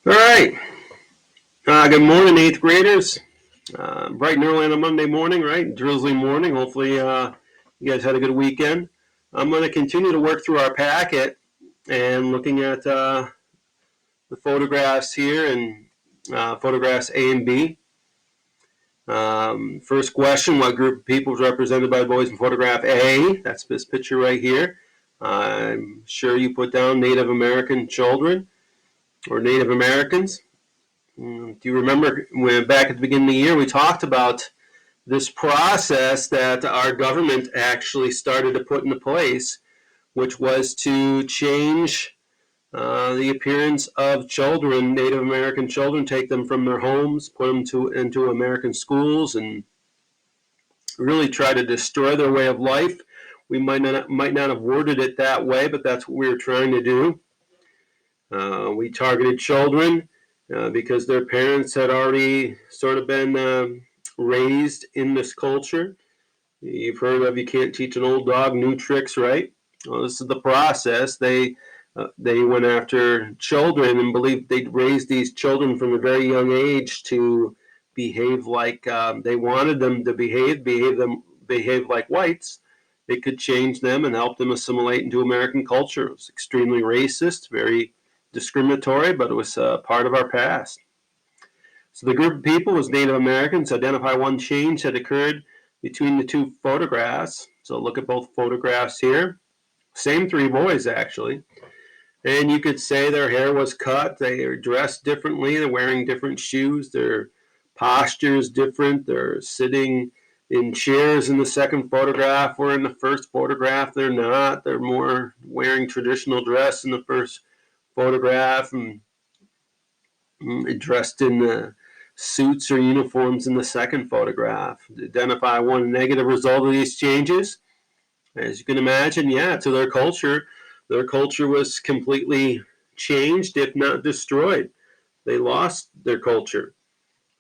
All right. Good morning, eighth graders. Bright and early on a Monday morning, right? Drizzly morning. Hopefully, you guys had a good weekend. I'm going to continue to work through our packet and looking at the photographs here and photographs A and B. First question: what group of people is represented by the boys in photograph A? That's this picture right here. I'm sure you put down Native American children or Native Americans. Do you remember when back at the beginning of the year we talked about this process that our government actually started to put into place, which was to change the appearance of children, Native American children, take them from their homes, put them into American schools, and really try to destroy their way of life. We might not have worded it that way, but that's what we were trying to do. We targeted children because their parents had already sort of been raised in this culture. You've heard of you can't teach an old dog new tricks, right? Well, this is the process. They went after children and believed they'd raise these children from a very young age to behave like they wanted them to behave like whites. They could change them and help them assimilate into American culture. It was extremely racist, very discriminatory, but it was part of our past. So the group of people was Native Americans. Identify one change that occurred between the two photographs. So look at both photographs here. Same three boys, actually. And you could say their hair was cut. They are dressed differently. They're wearing different shoes. Their posture is different. They're sitting in chairs in the second photograph, or in the first photograph, they're not. They're more wearing traditional dress in the first photograph and dressed in suits or uniforms in the second photograph. Identify one negative result of these changes. As you can imagine, yeah, to their culture was completely changed, if not destroyed. They lost their culture.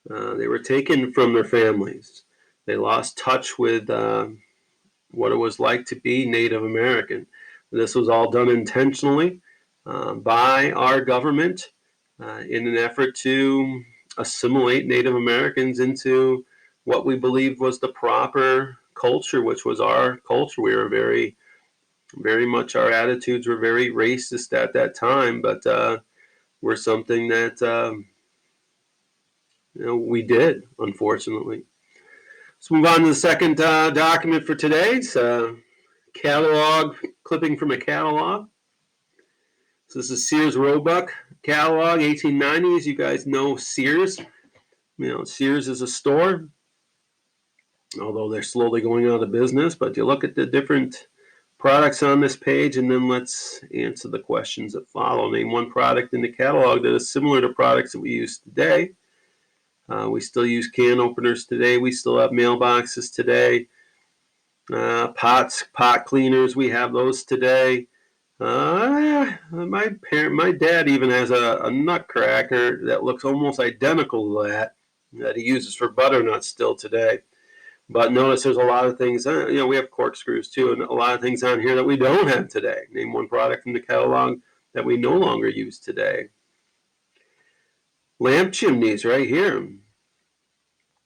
They were taken from their families. They lost touch with what it was like to be Native American. This was all done intentionally by our government in an effort to assimilate Native Americans into what we believed was the proper culture, which was our culture. We were very much, our attitudes were very racist at that time, but were something that we did, unfortunately. Let's move on to the second document for today. It's a catalog, clipping from a catalog. So this is Sears Roebuck catalog, 1890s. You guys know Sears. Sears is a store, although they're slowly going out of business. But you look at the different products on this page, and then let's answer the questions that follow. Name one product in the catalog that is similar to products that we use today. We still use can openers today. We still have mailboxes today. Pot cleaners, we have those today. My dad even has a nutcracker that looks almost identical to that he uses for butternut still today. But notice there's a lot of things, we have corkscrews too, and a lot of things on here that we don't have today. Name one product in the catalog that we no longer use today. Lamp chimneys right here.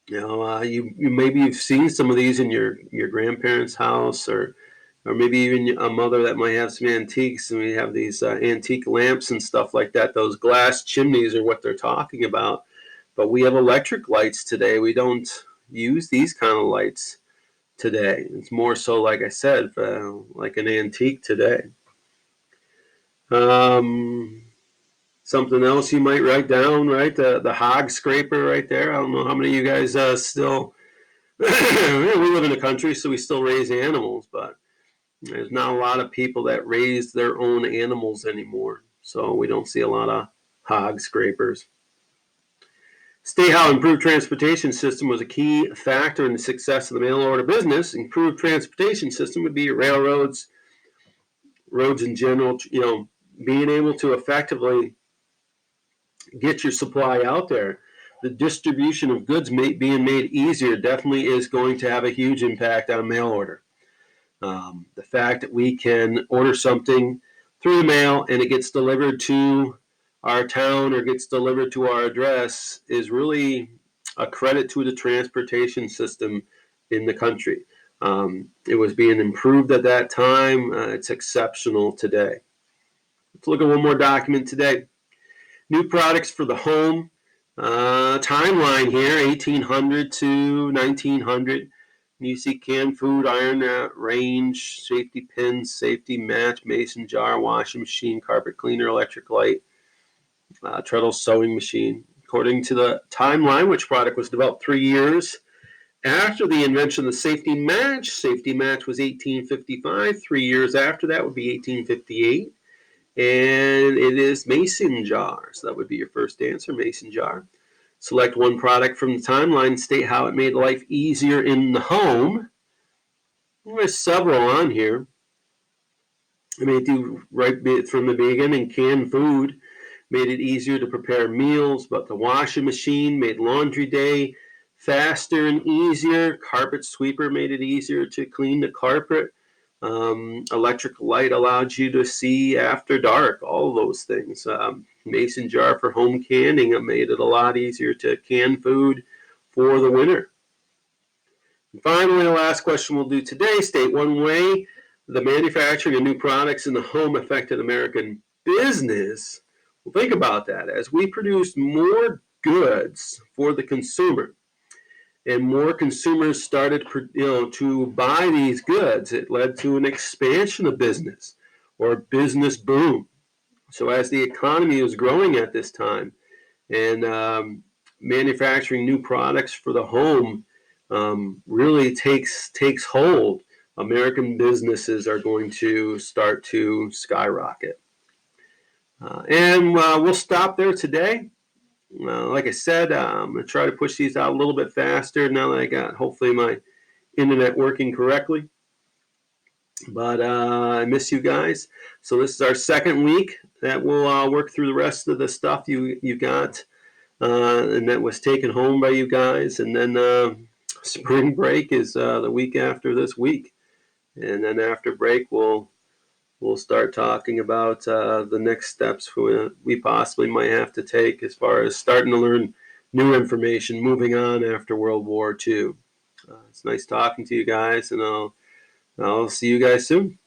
You maybe you've seen some of these in your grandparents' house, or maybe even a mother that might have some antiques, and we have these antique lamps and stuff like that. Those glass chimneys are what they're talking about. But we have electric lights today. We don't use these kind of lights today. It's more so, like I said, like an antique today. Um, Something else you might write down, right? The hog scraper right there. I don't know how many of you guys still. We live in the country, so we still raise animals, but there's not a lot of people that raise their own animals anymore. So we don't see a lot of hog scrapers. State how improved transportation system was a key factor in the success of the mail order business. Improved transportation system would be railroads, roads in general, being able to effectively get your supply out there. The distribution of goods being made easier definitely is going to have a huge impact on mail order. The fact that we can order something through the mail and it gets delivered to our town or gets delivered to our address is really a credit to the transportation system in the country. It was being improved at that time. It's exceptional today. Let's look at one more document today. New products for the home. Timeline here, 1800 to 1900. You see canned food, iron range, safety pins, safety match, mason jar, washing machine, carpet cleaner, electric light, treadle sewing machine. According to the timeline, which product was developed 3 years after the invention of the safety match. Safety match was 1855. 3 years after that would be 1858. And it is mason jar. So that would be your first answer, mason jar. Select one product from the timeline, state how it made life easier in the home. There's several on here. I may do right from the beginning. Canned food made it easier to prepare meals, but the washing machine made laundry day faster and easier. Carpet sweeper made it easier to clean the carpet. Electric light allowed you to see after dark, all those things. Mason jar for home canning made it a lot easier to can food for the winter. And finally, the last question we'll do today, state one way the manufacturing of new products in the home affected American business. Well, think about that. As we produce more goods for the consumer, and more consumers started to buy these goods, it led to an expansion of business or business boom. So as the economy was growing at this time and manufacturing new products for the home really takes hold, American businesses are going to start to skyrocket. And we'll stop there today. Like I said, I'm going to try to push these out a little bit faster now that I got hopefully my internet working correctly. But I miss you guys. So this is our second week that we'll work through the rest of the stuff you got and that was taken home by you guys. And then spring break is the week after this week. And then after break, we'll start talking about the next steps we possibly might have to take as far as starting to learn new information moving on after World War II. It's nice talking to you guys, and I'll see you guys soon.